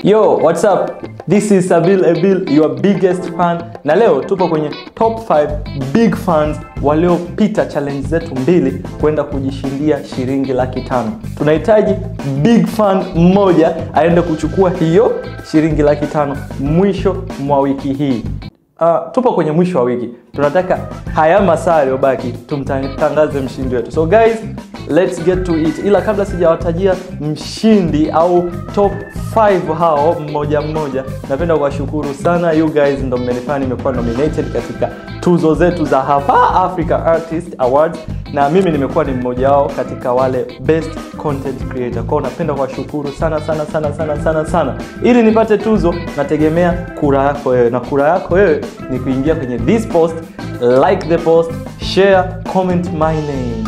Yo, what's up? This is Sabil Ebil, your biggest fan. Na leo tupo kwenye top 5 big fans waliopita challenge zetu mbili kwenda kujishindia shilingi 500,000. Tunahitaji big fan mmoja aende kuchukua hiyo shilingi 500,000 mwisho mwa wiki hii. Tupo kwenye mwisho wa wiki. Tunataka haya masaa yaliyobaki tumtangaze mshindi wetu. So guys, let's get to it. Ila kabla sijawatajia mshindi au top 5 hao mmoja mmoja, napenda kuwashukuru sana. You guys ndo mmenifanya nimekuwa nominated katika tuzo zetu za hapa Africa Artist Awards, na mimi nimekuwa ni mmoja wao katika wale best content creator. Kwa napenda kuwashukuru sana. Ili nipate tuzo nategemea kura yako wewe, na kura yako wewe ni kuingia kwenye this post, like the post, share, comment my name.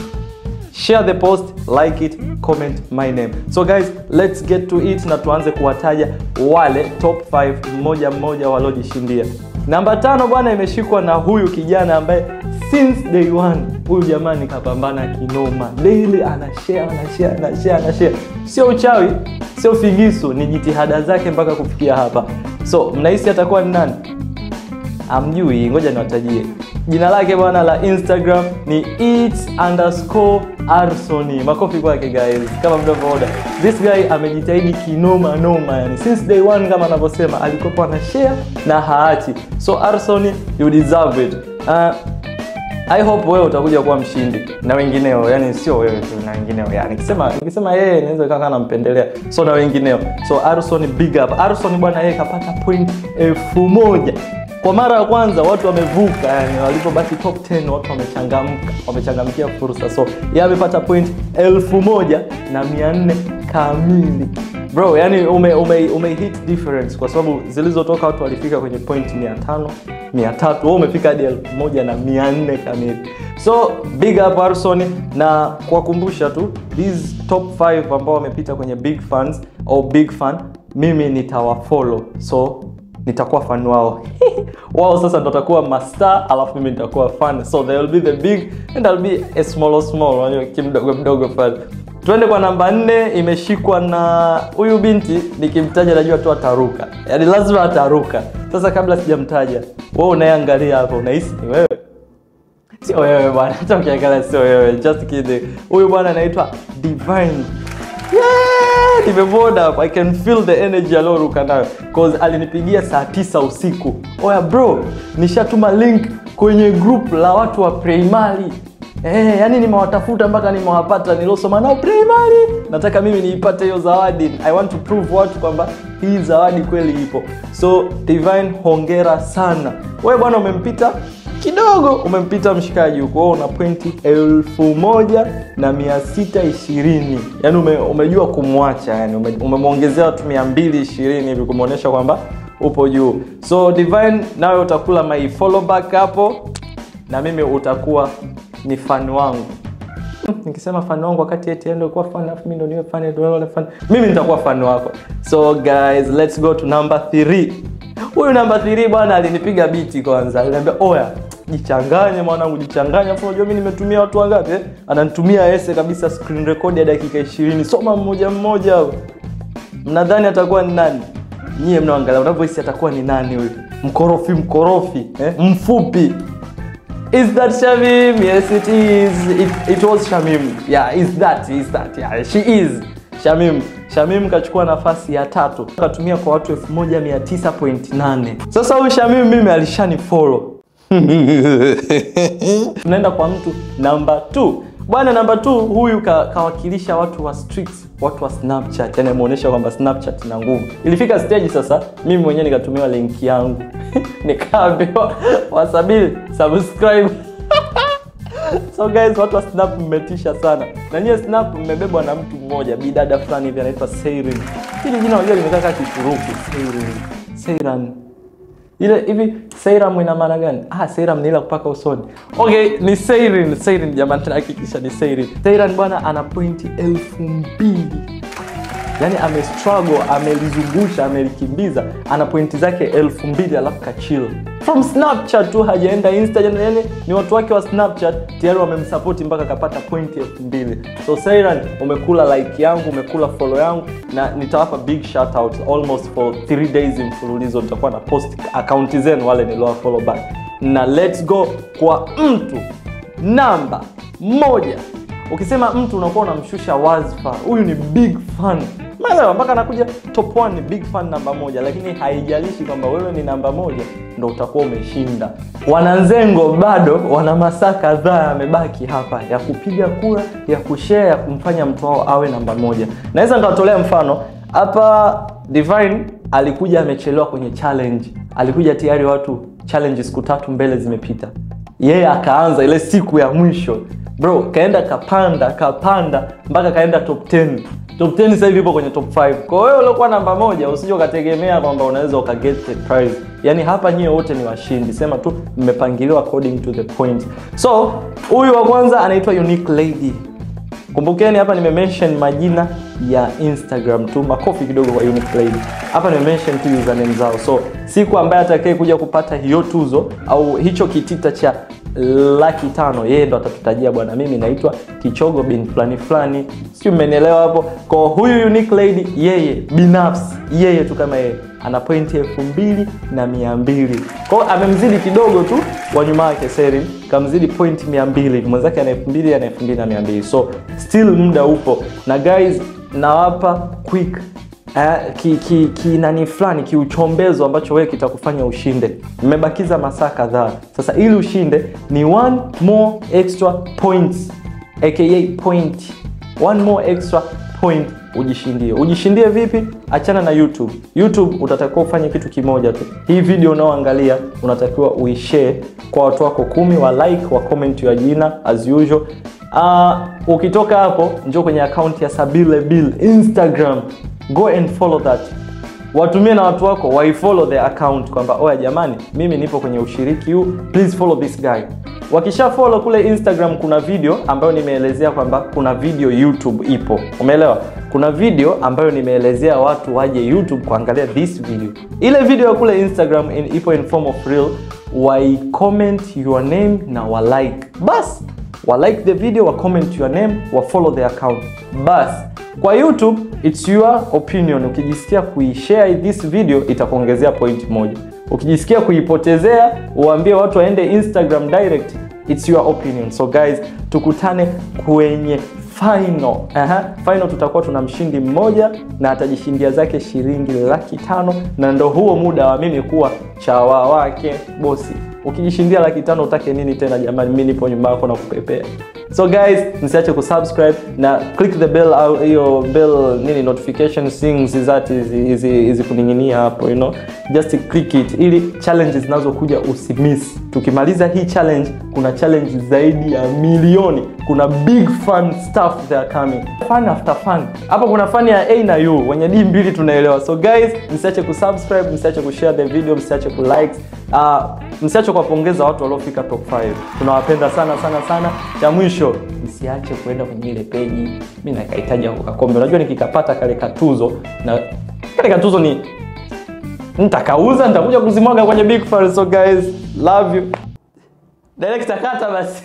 Share the post, like it, comment my name. So guys, let's get to it na tuanze kuwataja wale top 5 mmoja mmoja walojishindia. Namba 5 bwana imeshikwa na huyu kijana ambaye since day one huyu jamani kapambana kinoma. Daily anashare. Sio uchawi, sio figisu, ni jitihada zake mpaka kufikia hapa. So mnahisi atakuwa ni nani? Amjui, ngoja niwatajie. Jina lake bwana la Instagram ni its_arsony. Makofi kwake guys. Kama mnavyoona, this guy amejitahidi kinoma yani. Since day one kama anavyosema alikuwa ana share na haachi. So Arsony, you deserve it. I hope wewe utakuja kuwa mshindi na wengineo, yani sio wewe tu na wengineo. Yani nikisema yeye naweza kaka nampendelea. So na wengineo. So Arsony, big up. Arsony bwana yeye kapata point 1000. Kwa mara ya kwanza watu wamevuka, yani walipobaki top 10 watu wamechangamkia fursa. So yeye amepata point 1400 kamili. Bro, yani ume hit difference kwa sababu zilizotoka watu walifika kwenye point 500, 300, wewe umefika hadi 1400 kamili. So big up Arsony, na kuwakumbusha tu these top 5 ambao wamepita kwenye big fans au big fan, mimi nitawafollow. So nitakuwa fan wao. Wao sasa ndo watakuwa master, alafu mimi nitakuwa fan. So they will be the big and I'll be a small, yani kimdogo fan. Tuende kwa namba 4, imeshikwa na huyu binti, nikimtaja najua tu ataruka. Yani lazima ataruka. Sasa kabla sijamtaja, wewe unaangalia hapo unahisi ni wewe? Sio wewe bwana, hata ukiangalia sio wewe, just kidding. Huyu bwana anaitwa Divine. Nimeboda, I can feel the energy aloruka nayo cause alinipigia saa 9 usiku. Oya bro, nishatuma link kwenye group la watu wa primary. Yani nimewatafuta mpaka nimewapata, nilosoma nao primary. Nataka mimi niipate hiyo zawadi. I want to prove watu kwamba hii zawadi kweli ipo. So Divine, hongera sana. Wewe bwana umempita kidogo, umempita mshikaji huko. Wewe una pointi 1620. Yani umejua kumwacha, yani umemwongezea watu 220 hivi kumuonesha kwamba upo juu. So Divine, nawe utakula my follow back hapo na mimi utakuwa ni fan wangu. Nikisema fan wangu wakati eti ndio kwa fan, afu mimi ndio niwe fan, ndio fan. Mimi nitakuwa fan wako. So guys, let's go to number 3. Huyu number 3 bwana alinipiga biti kwanza. Aliniambia, "Oya, jichanganye mwanangu, jichanganye." Afu unajua mimi nimetumia watu wangapi? Ananitumia ese kabisa screen record ya dakika 20. Soma mmoja hapo. Mnadhani atakuwa ni nani? Nyie mnaangalia unavyohisi atakuwa ni nani huyu? Mkorofi, mfupi. Is that Shamim? Yes it is. It was Shamim. Yeah, is that. Yeah, she is Shamim. Shamim kachukua nafasi ya 3. Katumia kwa watu 1900.8. Sasa huyu Shamim mimi alishani follow. Tunaenda kwa mtu number 2. Bwana number 2 huyu kawakilisha watu wa streets, watu wa Snapchat. Yani ameonyesha kwamba Snapchat ina nguvu. Ilifika stage sasa mimi mwenyewe nikatumiwa link yangu. Nikaambiwa wasabili subscribe. So guys, watu wa Snap mmetisha sana. Na nyie Snap mmebebwa na mtu mmoja, bidada fulani hivi anaitwa Seirin. Hili jina unajua limekaa kama Kituruki, Seiran. Ile hivi Seiram ina maana gani? Seiram ni ile kupaka usoni. Okay, ni Seirin jamani, tunahakikisha ni Seirin. Seiran bwana ana pointi 2000. Yani amestruggle, amelizungusha, amelikimbiza, ana pointi zake 2000 alafu kachill. from Snapchat tu, hajaenda Instagram. Yani ni watu wake wa Snapchat tayari wamemsupport mpaka kapata point 2000. So Sairan, umekula like yangu, umekula follow yangu, na nitawapa big shout out almost for 3 days mfululizo. Nitakuwa na post account zenu wale nilio follow back. Na let's go kwa mtu namba 1. Ukisema mtu unakuwa unamshusha wazifa, huyu ni big fan. Maana mpaka anakuja top 1 ni big fan namba 1, lakini haijalishi kwamba wewe ni namba 1 ndio utakuwa umeshinda. Wananzengo bado wana masaa kadhaa yamebaki hapa ya kupiga kura, ya kushare, ya kumfanya mtu wao awe namba 1. Naweza nikatolea mfano. Hapa Divine alikuja amechelewa kwenye challenge. Alikuja tayari watu challenge siku 3 mbele zimepita. Yeye akaanza ile siku ya mwisho. Bro, kaenda kapanda mpaka kaenda top 10. Top 10 sasa hivi ipo kwenye top 5. Kwa hiyo ulikuwa namba 1, usije ukategemea kwamba unaweza ukaget the prize. Yani hapa nyie wote ni washindi. Sema tu mmepangiliwa according to the point. So, huyu wa kwanza anaitwa Unique Lady. Kumbukeni hapa nimemention majina ya Instagram tu, makofi kidogo kwa Unique Lady. Hapa nimemention tu username zao. So, siku ambaye atakaye kuja kupata hiyo tuzo au hicho kitita cha 500,000, yeye ndo atatutajia, bwana mimi naitwa Kichogo bin fulani fulani. Sio, mmenielewa hapo? Kwa huyu Unique Lady, yeye binafsi, yeye tu kama yeye ana point 2200. Kwa amemzidi kidogo tu wa nyuma yake Serin, kamzidi point 200. Mwenzake ana 2000, ana 2200. So still muda upo. Na guys, nawapa quick nani fulani kiuchombezo ambacho wewe kitakufanya ushinde. Mmebakiza masaa kadhaa. Sasa ili ushinde ni 1 more extra points, aka point. 1 more extra point ujishindie. Ujishindie vipi? Achana na YouTube. YouTube utatakiwa ufanye kitu kimoja tu. Hii video unaoangalia unatakiwa uishare kwa watu wako 10, wa like, wa comment ya jina as usual. Ukitoka hapo njoo kwenye account ya Sabile Bill Instagram. Go and follow that. Watumie na watu wako waifollow the account kwamba oya jamani, mimi nipo kwenye ushiriki huu, please follow this guy. Wakisha follow kule Instagram, kuna video ambayo nimeelezea kwamba kuna video YouTube ipo. Umeelewa? Kuna video ambayo nimeelezea watu waje YouTube kuangalia this video. Ile video kule Instagram ipo in form of reel. Wai comment your name na wa like. Bas, wa like the video, wa comment your name, wa follow the account. Bas. Kwa YouTube, it's your opinion. Ukijisikia kuishare this video, itakuongezea point 1. Ukijisikia kuipotezea, uambie watu waende Instagram direct, it's your opinion. So guys, tukutane kwenye final. Final tutakuwa tuna mshindi mmoja na atajishindia zake shilingi 500,000, na ndo huo muda wa mimi kuwa chawa wake bosi. Ukijishindia 500,000 utake nini tena jamani? Mimi nipo nyuma yako na kupepea. So guys, msiache kusubscribe na click the bell, au hiyo bell nini, notification things that is kuninginia hapo, you know, just click it ili challenges zinazokuja usimiss. Tukimaliza hii challenge, kuna challenge zaidi ya milioni, kuna big fun stuff that are coming, fun after fun. Hapa kuna fun ya A na U, wenye D mbili tunaelewa. So guys, msiache kusubscribe, msiache kushare the video, msiache kulike, msiache kuwapongeza watu waliofika top 5. Tunawapenda sana sana sana. Cha mwisho, msiache kwenda kwenye ile page. Mimi nakahitaji kukakombe. Unajua nikikapata kale katuzo, na kale katuzo ni nitakauza, nitakuja kuzimwaga kwenye big fan. So guys, love you. Director kata basi.